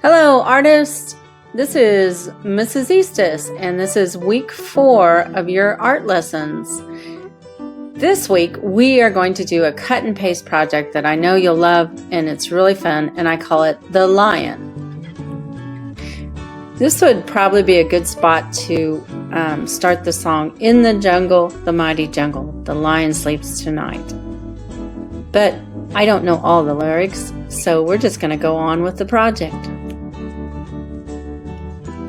Hello, artists! This is Mrs. Eastis, and this is week 4 of your art lessons. This week, we are going to do a cut and paste project that I know you'll love, and it's really fun, and I call it The Lion. This would probably be a good spot to start the song, "In the jungle, the mighty jungle, the lion sleeps tonight." But I don't know all the lyrics, so we're just going to go on with the project.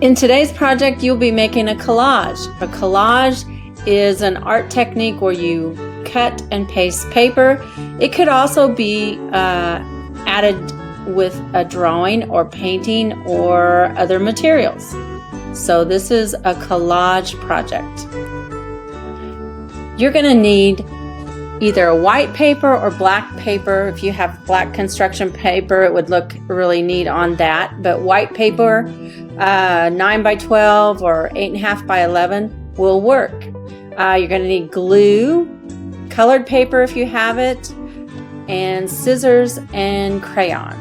In today's project, you'll be making a collage. A collage is an art technique where you cut and paste paper. It could also be added with a drawing or painting or other materials. So this is a collage project. You're going to need either a white paper or black paper. If you have black construction paper, it would look really neat on that. But white paper, 9 by 12 or 8.5 by 11 will work. You're going to need glue, colored paper if you have it, and scissors and crayon.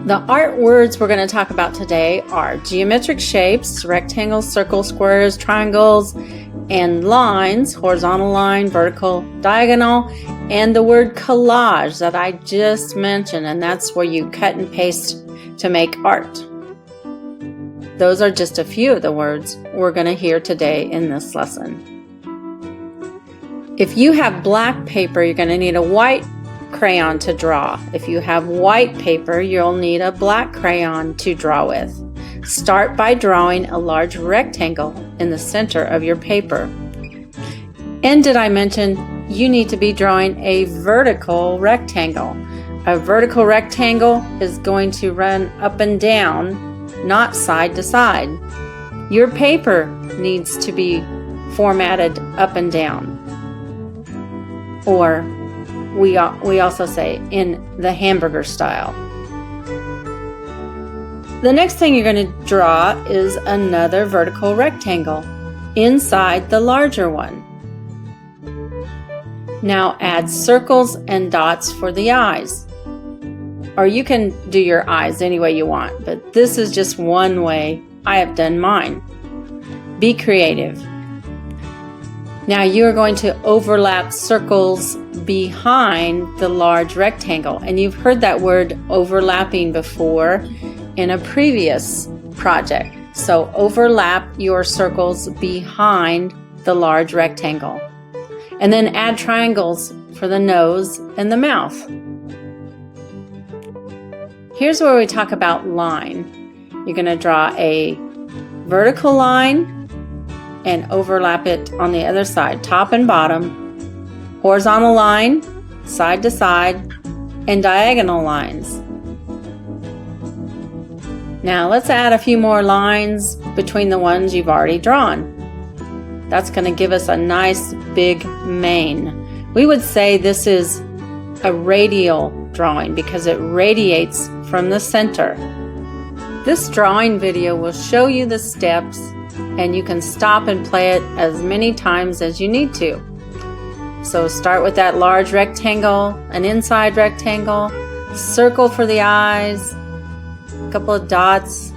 The art words we're going to talk about today are geometric shapes, rectangles, circles, squares, triangles, and lines, horizontal line, vertical, diagonal, and the word collage that I just mentioned, and that's where you cut and paste to make art. Those are just a few of the words we're going to hear today in this lesson. If you have black paper, you're going to need a white crayon to draw. If you have white paper, you'll need a black crayon to draw with. Start by drawing a large rectangle in the center of your paper. And did I mention you need to be drawing a vertical rectangle? A vertical rectangle is going to run up and down, not side to side. Your paper needs to be formatted up and down. Or we also say in the hamburger style. The next thing you're going to draw is another vertical rectangle inside the larger one. Now add circles and dots for the eyes. Or you can do your eyes any way you want, but this is just one way I have done mine. Be creative. Now you are going to overlap circles behind the large rectangle, and you've heard that word overlapping before in a previous project. So overlap your circles behind the large rectangle. And then add triangles for the nose and the mouth. Here's where we talk about line. You're going to draw a vertical line and overlap it on the other side, top and bottom, horizontal line, side to side, and diagonal lines. Now let's add a few more lines between the ones you've already drawn. That's going to give us a nice big mane. We would say this is a radial drawing because it radiates from the center. This drawing video will show you the steps, and you can stop and play it as many times as you need to. So start with that large rectangle, an inside rectangle, circle for the eyes, a couple of dots,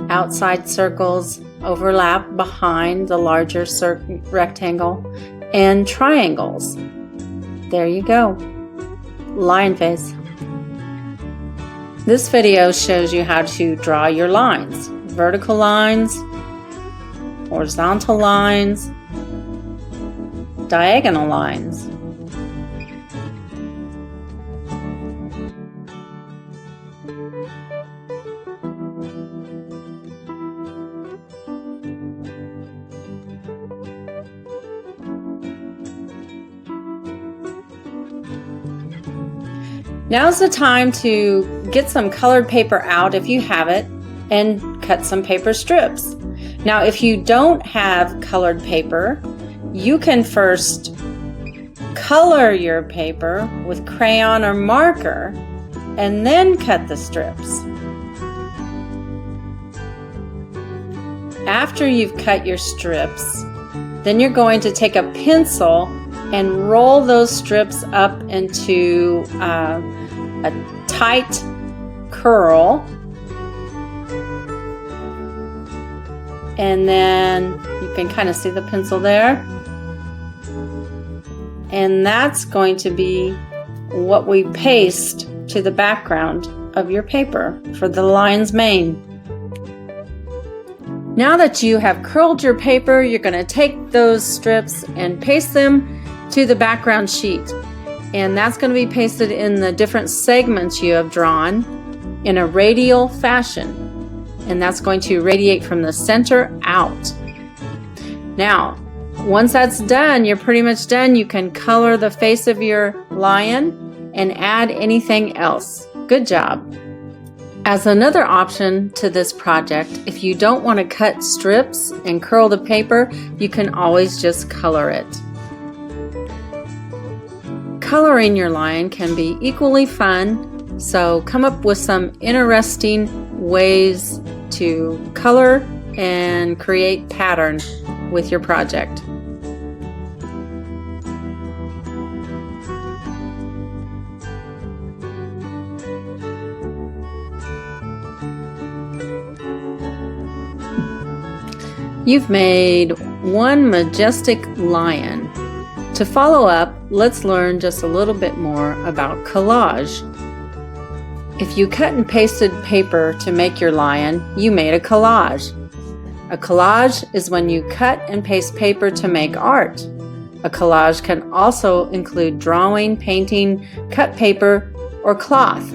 outside circles, overlap behind the larger rectangle, and triangles. There you go. Lion face. This video shows you how to draw your lines. Vertical lines, horizontal lines, diagonal lines. Now's the time to get some colored paper out if you have it and cut some paper strips. Now if you don't have colored paper, you can first color your paper with crayon or marker and then cut the strips. After you've cut your strips, then you're going to take a pencil and roll those strips up into a tight curl. And then you can kind of see the pencil there. And that's going to be what we paste to the background of your paper for the lion's mane. Now that you have curled your paper, you're going to take those strips and paste them to the background sheet. And that's going to be pasted in the different segments you have drawn in a radial fashion. And that's going to radiate from the center out. Now, once that's done, you're pretty much done. You can color the face of your lion and add anything else. Good job. As another option to this project, if you don't want to cut strips and curl the paper, you can always just color it. Coloring your lion can be equally fun, so come up with some interesting ways to color and create pattern with your project. You've made one majestic lion. To follow up, let's learn just a little bit more about collage. If you cut and pasted paper to make your lion, you made a collage. A collage is when you cut and paste paper to make art. A collage can also include drawing, painting, cut paper, or cloth.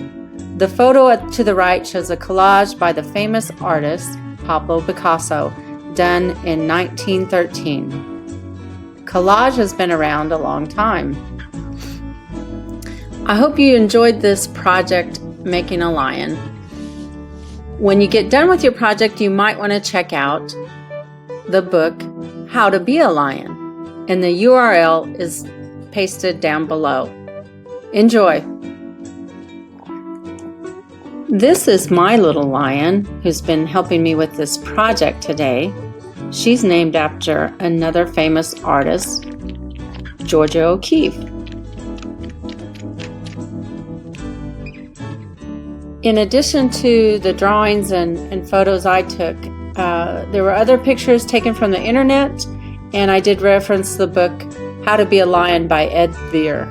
The photo to the right shows a collage by the famous artist Pablo Picasso, done in 1913. Collage has been around a long time. I hope you enjoyed this project, making a lion. When you get done with your project, you might want to check out the book, How to Be a Lion, and the URL is pasted down below. Enjoy! This is my little lion who's been helping me with this project today. She's named after another famous artist, Georgia O'Keeffe. In addition to the drawings and photos I took, there were other pictures taken from the internet, and I did reference the book How to Be a Lion by Ed Veer.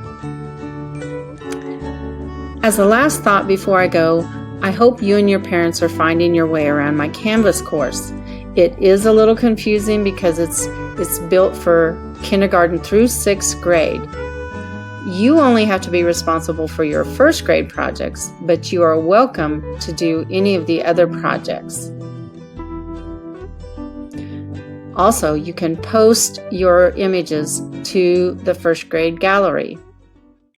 As a last thought before I go, I hope you and your parents are finding your way around my Canvas course. It is a little confusing because it's built for kindergarten through 6th grade. You only have to be responsible for your 1st grade projects, but you are welcome to do any of the other projects. Also, you can post your images to the 1st grade gallery.